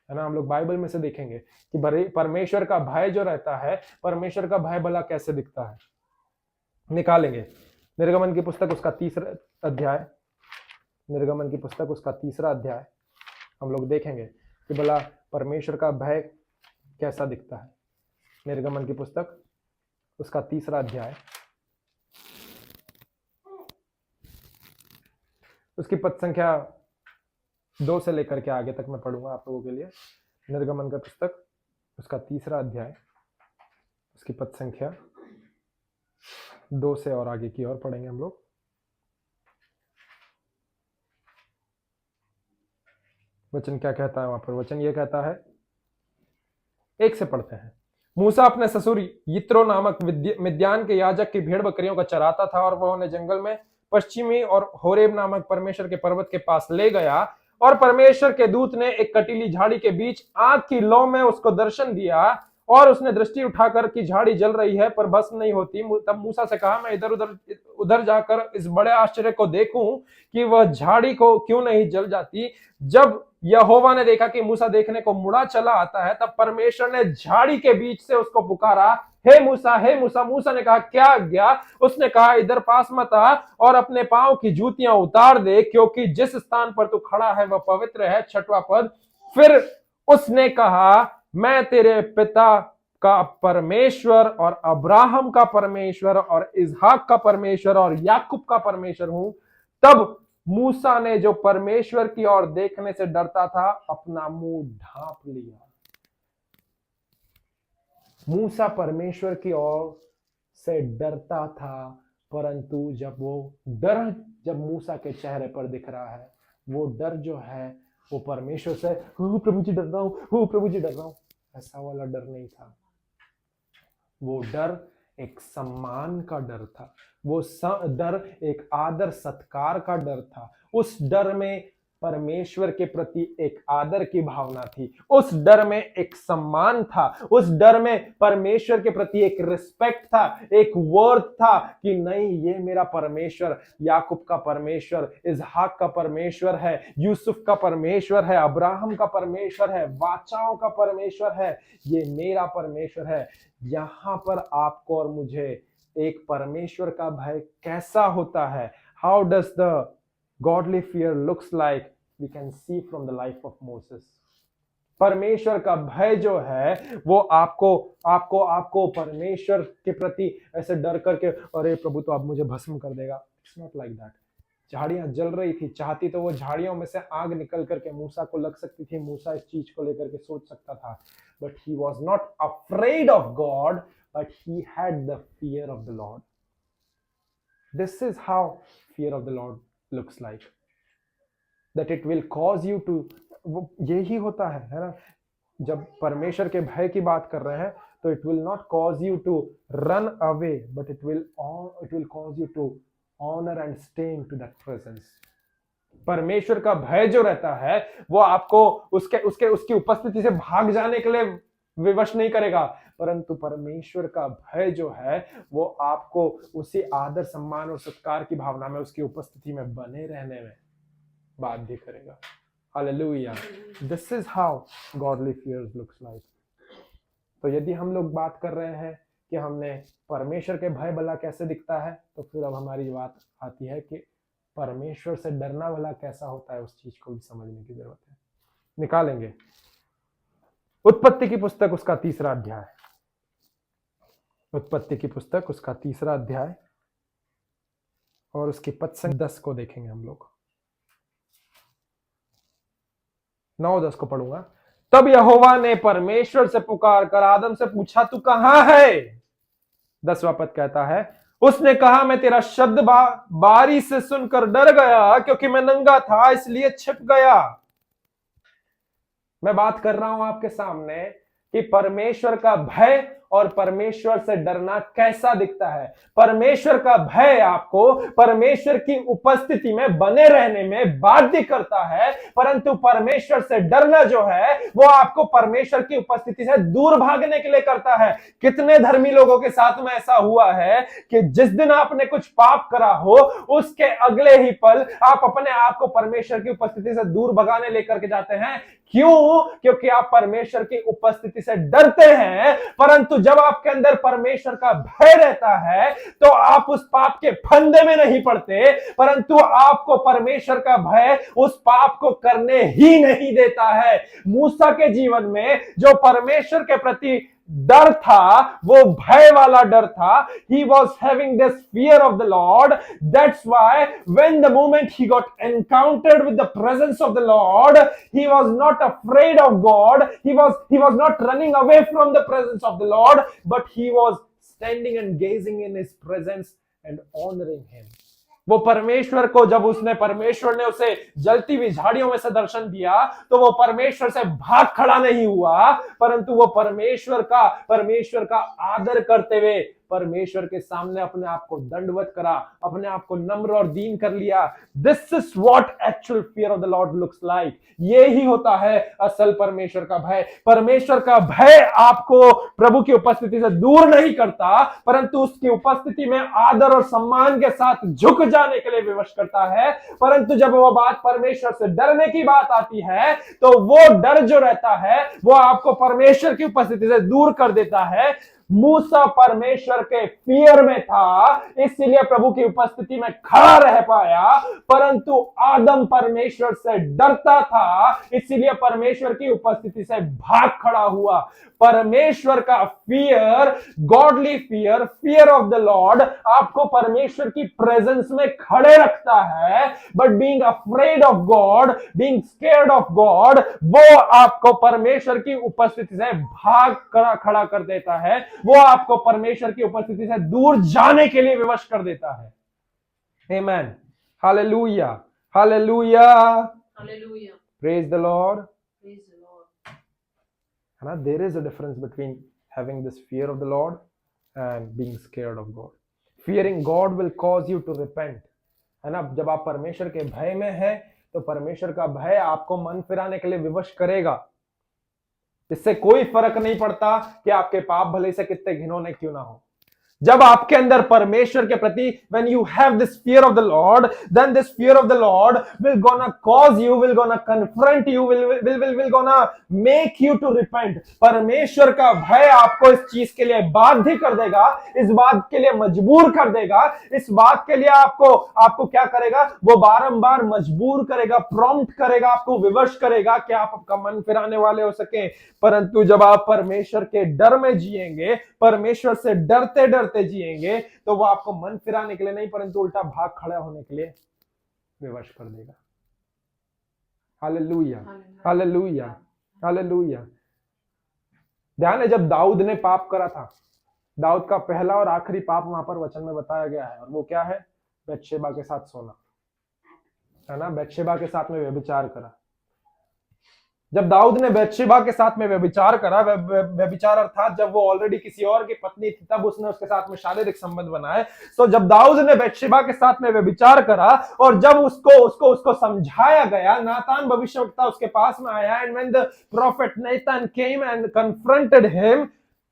है ना। हम लोग बाइबल में से देखेंगे कि परमेश्वर का भय जो रहता है, परमेश्वर का भय भला कैसे दिखता है, निकालेंगे। निर्गमन की पुस्तक उसका 3 अध्याय, निर्गमन की पुस्तक उसका 3 अध्याय हम लोग देखेंगे कि भला परमेश्वर का भय कैसा दिखता है। निर्गमन की पुस्तक उसका 3 अध्याय, उसकी पद संख्या 2 से लेकर के आगे तक मैं पढ़ूंगा आप लोगों के लिए। निर्गमन का पुस्तक उसका 3 अध्याय, उसकी पद संख्या 2 से और आगे की ओर पढ़ेंगे हम लोग। वचन क्या कहता है वहां पर? वचन ये कहता है, 1 से पढ़ते हैं। मूसा अपने ससुर यित्रो नामक मिद्यान के याजक की भेड़ बकरियों का चराता था, और वह उन्हें जंगल में पश्चिमी और होरेब नामक परमेश्वर के पर्वत के पास ले गया, और परमेश्वर के दूत ने एक कटीली झाड़ी के बीच आग की लौ में उसको दर्शन दिया, और उसने दृष्टि उठाकर कि झाड़ी जल रही है पर भस्म नहीं होती। तब मूसा से कहा, मैं इधर उधर उधर जाकर इस बड़े आश्चर्य को देखूं कि वह झाड़ी को क्यों नहीं जल जाती। जब यहोवा ने देखा कि मूसा देखने को मुड़ा चला आता है, तब परमेश्वर ने झाड़ी के बीच से उसको पुकारा, हे मूसा, हे मूसा। मूसा ने कहा, क्या आज्ञा? उसने कहा, इधर पास मत आ और अपने पांव की जूतियां उतार दे, क्योंकि जिस स्थान पर तू खड़ा है वह पवित्र है। 6वां पद, फिर उसने कहा, मैं तेरे पिता का परमेश्वर और अब्राहम का परमेश्वर और इसहाक का परमेश्वर और याकूब का परमेश्वर हूं। तब मूसा ने, जो परमेश्वर की ओर देखने से डरता था, अपना मुंह ढांप लिया। मूसा परमेश्वर की ओर से डरता था, परंतु जब मूसा के चेहरे पर दिख रहा है, वो डर जो है वो परमेश्वर से, प्रभु जी डर रहा हूं, प्रभु जी डर रहा हूं, ऐसा वाला डर नहीं था। वो डर एक सम्मान का डर था, वो डर एक आदर सत्कार का डर था। उस डर में परमेश्वर के प्रति एक आदर की भावना थी, उस डर में एक सम्मान था, उस डर में परमेश्वर के प्रति एक रिस्पेक्ट था, एक वर्थ था कि नहीं, ये मेरा परमेश्वर याकूब का परमेश्वर, इसहाक का परमेश्वर है, यूसुफ का परमेश्वर है, अब्राहम का परमेश्वर है, वाचाओं का परमेश्वर है, ये मेरा परमेश्वर है। यहां पर आपको और मुझे एक परमेश्वर का भय कैसा होता है, how does the godly fear looks like, we can see from the life of Moses. परमेश्वर का भय जो है वो आपको परमेश्वर के प्रति ऐसे डर करके, अरे प्रभु तो अब मुझे भस्म कर देगा, इट्स नॉट लाइक दैट। झाड़ियां जल रही थी, चाहती तो वो झाड़ियों में से आग निकल करके मूसा को लग सकती थी, मूसा इस चीज को लेकर के सोच सकता था, but he was not afraid of God, but he had the fear of the Lord. This is how fear of the Lord looks like, that it will cause you to, यही होता है ना, जब परमेश्वर के भय की बात कर रहे हैं तो it will not cause you to run away, but it will cause you to honor and stay into that presence. परमेश्वर का भय जो रहता है वो आपको उसकी उपस्थिति से भाग जाने के लिए विवश नहीं करेगा, परंतु परमेश्वर का भय जो है वो आपको उसी आदर सम्मान और सत्कार की भावना में, उसकी उपस्थिति में बने रहने में बाध्य करेगा। Hallelujah. This is how godly fear looks like. तो यदि हम लोग बात कर रहे हैं कि हमने परमेश्वर के भय भला कैसे दिखता है, तो फिर अब हमारी बात आती है कि परमेश्वर से डरना भला कैसा होता है, उस चीज को भी समझने की जरूरत है। निकालेंगे उत्पत्ति की पुस्तक उसका 3रा अध्याय, उत्पत्ति की पुस्तक उसका 3रा अध्याय और उसके पद संख्या 10 को देखेंगे हम लोग। 9-10 को पढ़ूंगा। तब यहोवा ने परमेश्वर से पुकार कर आदम से पूछा, तू कहां है? 10वां पद कहता है, उसने कहा, मैं तेरा शब्द बारी से सुनकर डर गया, क्योंकि मैं नंगा था इसलिए छिप गया। मैं बात कर रहा हूं आपके सामने कि परमेश्वर का भय और परमेश्वर से डरना कैसा दिखता है। परमेश्वर का भय आपको परमेश्वर की उपस्थिति में बने रहने में बाध्य करता है, परंतु परमेश्वर से डरना जो है वो आपको परमेश्वर की उपस्थिति से दूर भागने के लिए करता है। कितने धर्मी लोगों के साथ में ऐसा हुआ है कि जिस दिन आपने कुछ पाप करा हो उसके अगले ही पल आप अपने आप को परमेश्वर की उपस्थिति से दूर भगाने लेकर के जाते हैं। क्यों? क्योंकि आप परमेश्वर की उपस्थिति से डरते हैं। परंतु जब आपके अंदर परमेश्वर का भय रहता है तो आप उस पाप के फंदे में नहीं पड़ते, परंतु आपको परमेश्वर का भय उस पाप को करने ही नहीं देता है। मूसा के जीवन में जो परमेश्वर के प्रति डर था वो भय वाला डर था। He was having this fear of the Lord. That's why when the moment he got encountered with the presence of the Lord, he was not afraid of God. He was not running away from the presence of the Lord, but he was standing and gazing in his presence and honoring him. वो परमेश्वर को, जब उसने परमेश्वर ने उसे जलती हुई झाड़ियों में से दर्शन दिया तो वो परमेश्वर से भाग खड़ा नहीं हुआ, परंतु वो परमेश्वर का आदर करते हुए परमेश्वर के सामने अपने आप को दंडवत करा, अपने आप को नम्र और दीन कर लिया। This is what actual fear of the Lord looks like. ये ही होता है असल परमेश्वर का भय। परमेश्वर का भय आपको प्रभु की उपस्थिति से दूर नहीं करता, परंतु उसकी उपस्थिति में आदर और सम्मान के साथ झुक जाने के लिए विवश करता है। परंतु जब वो बात परमेश्वर से डरने की बात आती है तो वो डर जो रहता है वो आपको परमेश्वर की उपस्थिति से दूर कर देता है। मूसा परमेश्वर के फियर में था, इसलिए प्रभु की उपस्थिति में खड़ा रह पाया, परंतु आदम परमेश्वर से डरता था, इसलिए परमेश्वर की उपस्थिति से भाग खड़ा हुआ। परमेश्वर का fear, godly fear, fear of the Lord आपको परमेश्वर की प्रेजेंस में खड़े रखता है। But being afraid of God, being scared of God, वो आपको परमेश्वर की उपस्थिति से भाग खड़ा कर देता है। वो आपको परमेश्वर की उपस्थिति से दूर जाने के लिए विवश कर देता है। Amen, hallelujah, hallelujah, hallelujah, praise the Lord, praise the Lord. है ना, there is a difference between having this fear of the Lord and being scared of God. Fearing God will cause you to repent. है ना, जब आप परमेश्वर के भय में हैं तो परमेश्वर का भय आपको मन फिराने के लिए विवश करेगा। इससे कोई फर्क नहीं पड़ता कि आपके पाप भले से कितने घिनौने क्यों ना हो। जब आपके अंदर परमेश्वर के प्रति when you have this fear of the Lord, then this fear of the Lord will gonna cause you, will gonna confront you, will gonna make you to repent। परमेश्वर का भय आपको इस चीज के लिए बाध्य कर देगा, इस बात के लिए मजबूर कर देगा, इस बात के लिए आपको क्या करेगा, वो बारंबार मजबूर करेगा, प्रॉम्प्ट करेगा, आपको विवश करेगा कि आप आपका मन फिराने वाले हो सके। परंतु जब आप परमेश्वर के डर में जिएंगे, परमेश्वर से डरते डरते जिएंगे, तो वो आपको मन फिराने के लिए नहीं परंतु उल्टा भाग खड़ा होने के लिए विवश कर देगा। Hallelujah, hallelujah, hallelujah. ध्यान है, जब दाऊद ने पाप करा था, दाऊद का पहला और आखिरी पाप वहां पर वचन में बताया गया है, और वो क्या है? बतशेबा के साथ सोना। है ना, बतशेबा के साथ में व्यभिचार करा। जब दाऊद ने बतशेबा के साथ में व्यभिचार करा, व्यभिचार अर्थात जब वो ऑलरेडी किसी और की पत्नी थी तब उसने उसके साथ में शारीरिक संबंध बनाए। तो जब दाऊद ने बतशेबा के साथ में व्यभिचार करा और जब उसको समझाया गया, नातान भविष्यवक्ता उसके पास में आया, and when the profit Nathan came and confronted him,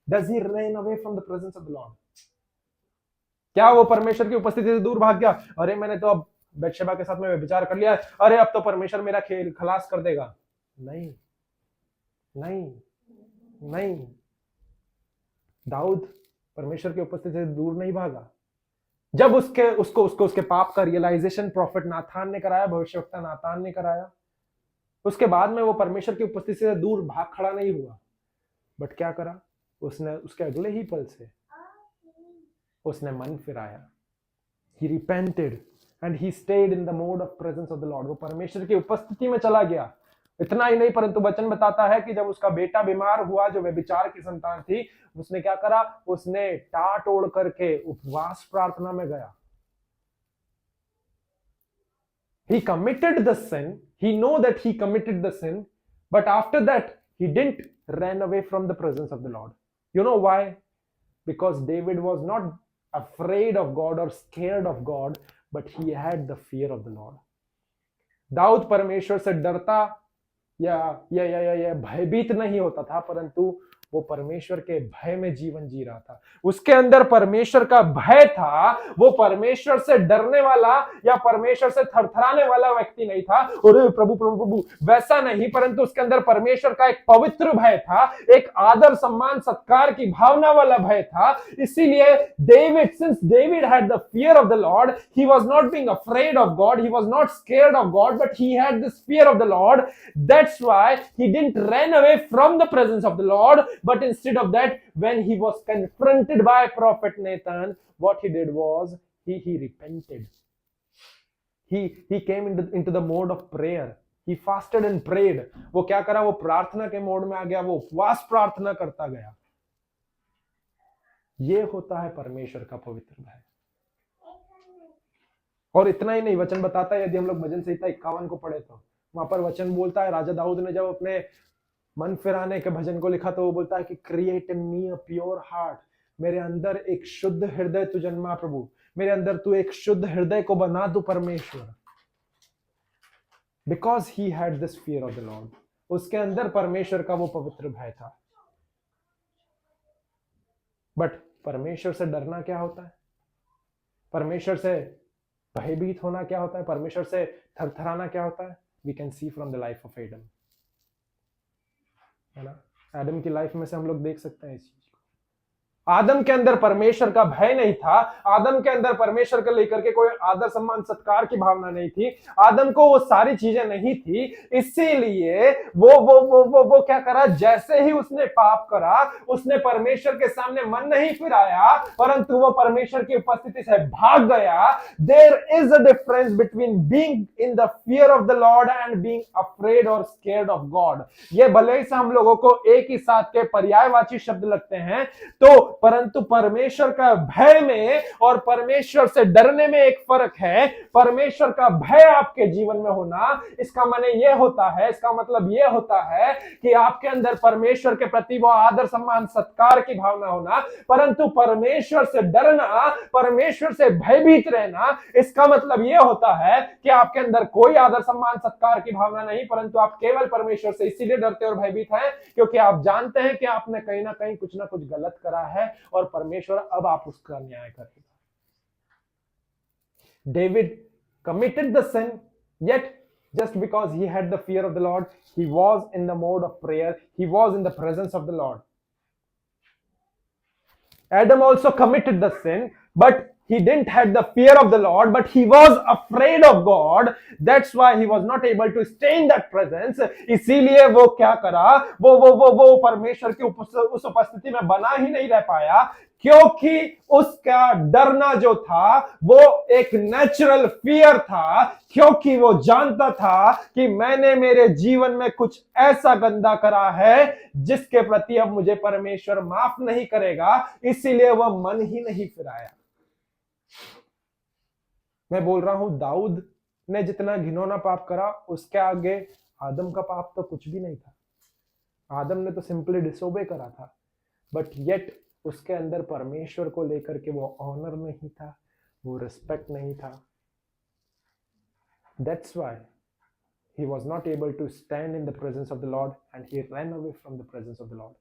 does he run away from the presence of the Lord? क्या वो परमेश्वर की उपस्थिति से दूर भाग गया? अरे मैंने तो अब बतशेबा के साथ में व्यभिचार कर लिया, अरे अब तो परमेश्वर मेरा खेल खलास कर देगा। नहीं, नहीं, नहीं। दाऊद परमेश्वर की उपस्थिति से दूर नहीं भागा। जब उसके पाप का रियलाइजेशन प्रॉफिट नातान ने कराया, भविष्यवक्ता नातान ने कराया, उसके बाद में वो परमेश्वर की उपस्थिति से दूर भाग खड़ा नहीं हुआ। बट क्या करा उसने? उसके अगले ही पल से उसने मन फिराया। He repented and he stayed in the mode of presence of the Lord. वो परमेश्वर की उपस्थिति में चला गया। इतना ही नहीं, परंतु वचन बताता है कि जब उसका बेटा बीमार हुआ, जो व्यभिचार की संतान थी, उसने क्या करा? उसने टाट ओढ़ करके उपवास प्रार्थना में गया। He committed the sin. He know that he committed the sin, but after that he didn't ran away from the presence of the Lord. You know why? Because David was not afraid of God or scared of God, but he had the fear of the Lord. Dawood परमेश्वर से डरता या भयभीत नहीं होता था, परंतु वो परमेश्वर के भय में जीवन जी रहा था। उसके अंदर परमेश्वर का भय था। वो परमेश्वर से डरने वाला या परमेश्वर से थरथराने वाला व्यक्ति नहीं था, और प्रभु प्रभु प्रभु वैसा नहीं, परंतु उसके अंदर परमेश्वर का एक पवित्र भय था, एक आदर सम्मान सत्कार की भावना वाला भय था। इसीलिए David, since David had the fear of the Lord, he was not being afraid of God, he was not scared of God, but he had this fear of the Lord. That's why he didn't run away from the presence of the Lord, but instead of that, when he was confronted by prophet Nathan, what he did was he repented. He came into the mode of prayer. He fasted and prayed. वो क्या करा? वो प्रार्थना के mode में आ गया, वो उपवास प्रार्थना करता गया। ये होता है परमेश्वर का पवित्र भय। और इतना ही नहीं, वचन बताता है, यदि हम लोग भजन संहिता 51 को पढ़े तो वहां पर वचन बोलता है, राजा दाऊद ने जब अपने मन फिराने के भजन को लिखा तो वो बोलता है कि create in me a pure heart, मेरे अंदर एक शुद्ध हृदय तू जन्मा प्रभु, मेरे अंदर तू एक शुद्ध हृदय को बना दू परमेश्वर। Because he had this fear of the Lord, उसके अंदर परमेश्वर का वो पवित्र भय था। बट परमेश्वर से डरना क्या होता है? परमेश्वर से भयभीत होना क्या होता है? परमेश्वर से थरथराना क्या होता है? We can see from the life of Adam, है ना? आदम की लाइफ में से हम लोग देख सकते हैं इस चीज को। आदम के अंदर परमेश्वर का भय नहीं था, आदम के अंदर परमेश्वर को लेकर के कोई आदर सम्मान सत्कार की भावना नहीं थी, आदम को वो सारी चीजें नहीं थी। इसीलिए वो क्या करा? जैसे ही उसने पाप करा, उसने परमेश्वर के सामने मन नहीं फिराया, परंतु वो परमेश्वर की उपस्थिति से भाग गया। There is a difference between being in the fear of the Lord and being afraid और स्केयर्ड ऑफ गॉड। ये भले ही से हम लोगों को एक ही साथ के पर्यायवाची शब्द लगते हैं, तो परंतु परमेश्वर का भय में और परमेश्वर से डरने में एक फर्क है। परमेश्वर का भय आपके जीवन में होना, इसका माने यह होता है, इसका मतलब यह होता है कि आपके अंदर परमेश्वर के प्रति वो आदर सम्मान सत्कार की भावना होना। परंतु परमेश्वर से डरना, परमेश्वर से भयभीत रहना, इसका मतलब यह होता है कि आपके अंदर कोई आदर सम्मान सत्कार की भावना नहीं, परंतु आप केवल परमेश्वर से इसीलिए डरते और भयभीत हैं क्योंकि आप जानते हैं कि आपने कहीं ना कहीं कुछ ना कुछ गलत करा है और परमेश्वर अब आप उसका न्याय करेगा। David committed the sin, yet just because he had the fear of the Lord, he was in the mode of prayer, he was in the presence of the Lord. Adam also committed the sin, but he didn't have the fear of the Lord, but he was afraid of God. That's why he was not able to stay in that presence. इसीलिए वो क्या करा? वो परमेश्वर की उस उपस्थिति में बना ही नहीं रह पाया, क्योंकि उसका डरना जो था वो एक नेचुरल फियर था, क्योंकि वो जानता था कि मैंने मेरे जीवन में कुछ ऐसा गंदा करा है जिसके प्रति अब मुझे परमेश्वर माफ नहीं करेगा। इसीलिए वह मन ही नहीं फिराया। मैं बोल रहा हूं, दाऊद ने जितना घिनौना पाप करा, उसके आगे आदम का पाप तो कुछ भी नहीं था। आदम ने तो सिंपली डिसोबे करा था, बट येट उसके अंदर परमेश्वर को लेकर के वो ऑनर नहीं था, वो रिस्पेक्ट नहीं था। That's why he was not able to stand in the presence of the Lord and he ran away from the presence of the Lord.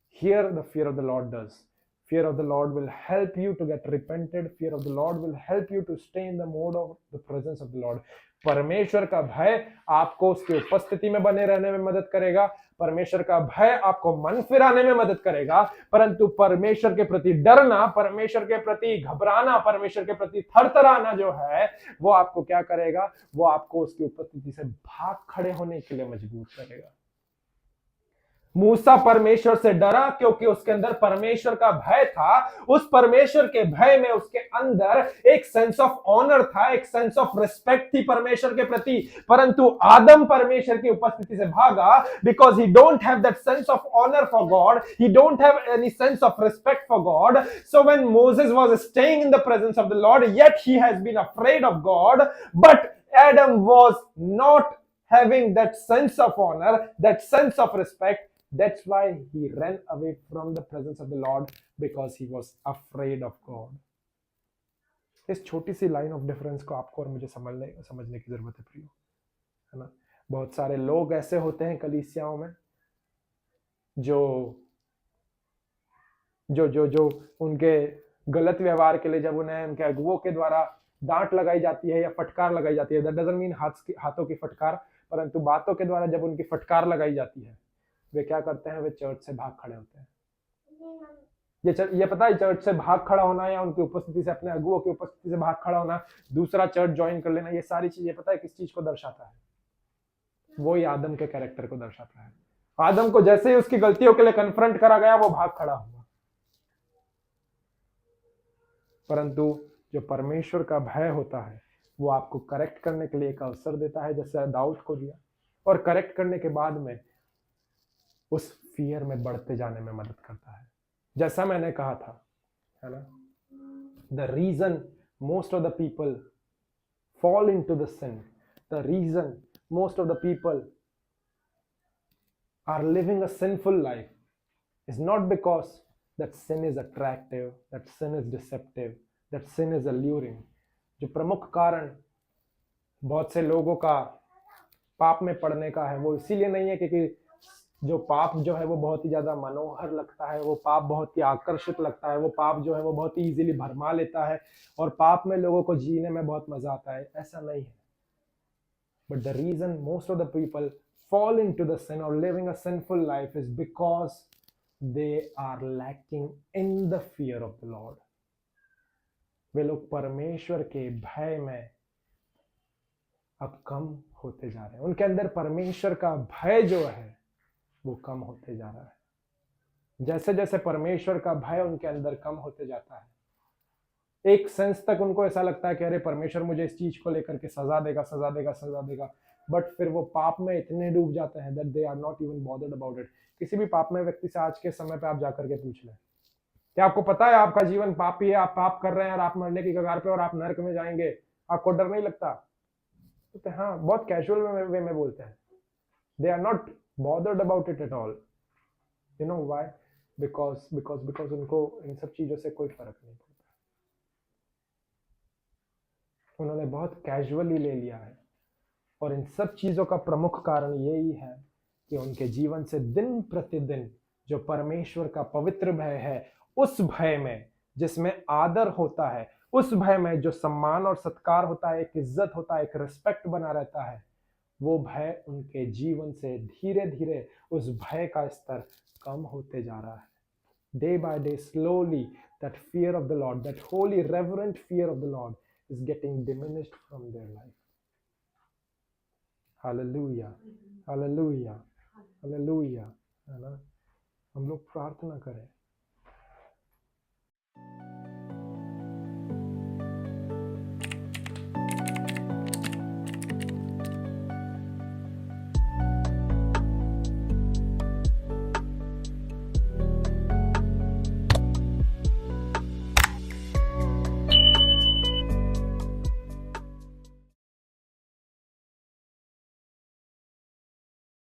Here the fear of the Lord does. Fear of the Lord will help you to get repented. Fear of the Lord will help you to stay in the mode of the presence of the Lord. परमेश्वर का भय आपको उसकी उपस्थिति में बने रहने में मदद करेगा। परमेश्वर का भय आपको मन फिराने में मदद करेगा, परंतु परमेश्वर के प्रति डरना, परमेश्वर के प्रति घबराना, परमेश्वर के प्रति थरथराना जो है, वो आपको क्या करेगा? वो आपको उसकी उपस्थिति से भाग खड़े होने के लिए मजबूर करेगा। मूसा परमेश्वर से डरा क्योंकि उसके अंदर परमेश्वर का भय था। उस परमेश्वर के भय में उसके अंदर एक सेंस ऑफ ऑनर था, एक सेंस ऑफ रिस्पेक्ट थी परमेश्वर के प्रति। परंतु आदम परमेश्वर की उपस्थिति से भागा, because he don't have that sense of honour for God, he don't have any sense of respect for God. So when Moses was staying in the presence of the Lord, yet he has been afraid of God, but Adam was not having that sense of honor, that sense of respect. That's why he ran away from the presence of the Lord, because he was afraid of God. इस छोटी सी line of difference को आपको और मुझे समझने की जरूरत है प्रियो, है ना। बहुत सारे लोग ऐसे होते हैं कलीसियाओं में जो जो जो जो उनके गलत व्यवहार के लिए जब उन्हें उनके अगुओं के द्वारा डांट लगाई जाती है या फटकार लगाई जाती है, दैट डजंट मीन हाथों की फटकार, परंतु बातों के द्वारा जब उनकी फटकार लगाई जाती है, वे क्या करते हैं, वे चर्च से भाग खड़े होते हैं। ये पता है, चर्च से भाग खड़ा होना या उनकी उपस्थिति से, अपने अगुओं की उपस्थिति से भाग खड़ा होना, दूसरा चर्च ज्वाइन कर लेना, ये सारी चीजें पता है किस चीज को दर्शाता है? वो ही आदम के कैरेक्टर को दर्शाता है। आदम को जैसे ही उसकी गलतियों के लिए कन्फ्रंट करा गया, वो भाग खड़ा हुआ। परंतु जो परमेश्वर का भय होता है, वो आपको करेक्ट करने के लिए एक अवसर देता है, जैसे दाऊद को दिया, और करेक्ट करने के बाद में उस फियर में बढ़ते जाने में मदद करता है। जैसा मैंने कहा था, है ना, the reason most of the people fall into the sin, the reason most of the people are living a sinful life is not because that sin is attractive, that sin is deceptive, that sin is alluring. जो प्रमुख कारण बहुत से लोगों का पाप में पड़ने का है, वो इसीलिए नहीं है क्योंकि जो पाप जो है वो बहुत ही ज्यादा मनोहर लगता है, वो पाप बहुत ही आकर्षित लगता है, वो पाप जो है वो बहुत ही इजीली भरमा लेता है और पाप में लोगों को जीने में बहुत मजा आता है, ऐसा नहीं है। But the reason most of the people fall into the sin or living a sinful life is because they are lacking in the fear of the Lord. वे लोग परमेश्वर के भय में अब कम होते जा रहे हैं। उनके अंदर परमेश्वर का भय जो है वो कम होते जा रहा है। जैसे जैसे परमेश्वर का भय उनके अंदर कम होते जाता है, एक सेंस तक उनको ऐसा लगता है कि अरे परमेश्वर मुझे इस चीज को लेकर के सजा देगा, सजा देगा, सजा देगा, बट फिर वो पाप में इतने डूब जाते हैं that they are not even bothered about it. किसी भी पाप में व्यक्ति से आज के समय पे आप जाकर के पूछ लें, क्या आपको पता है आपका जीवन पापी है, आप पाप कर रहे हैं और आप मरने की कगार पे और आप नरक में जाएंगे, आपको डर नहीं लगता? तो हाँ, बहुत कैजुअल वे में बोलते हैं। They are not bothered about it at all. You know why? Because उनको इन सब चीजों से कोई फर्क नहीं पड़ता। उन्होंने बहुत कैजुअली ले लिया है, और इन सब चीजों का प्रमुख कारण यही है कि उनके जीवन से दिन प्रतिदिन जो परमेश्वर का पवित्र भय है, उस भय में जिसमें आदर होता है, उस भय में जो सम्मान और सत्कार होता है, एक इज्जत होता है, एक रिस्पेक्ट बना रहता है, वो भय उनके जीवन से धीरे धीरे उस भय का स्तर कम होते जा रहा है। Day by day slowly that fear of the Lord, that holy reverent fear of the Lord is getting diminished from their life. Hallelujah, hallelujah, hallelujah, है ना। हम लोग प्रार्थना करें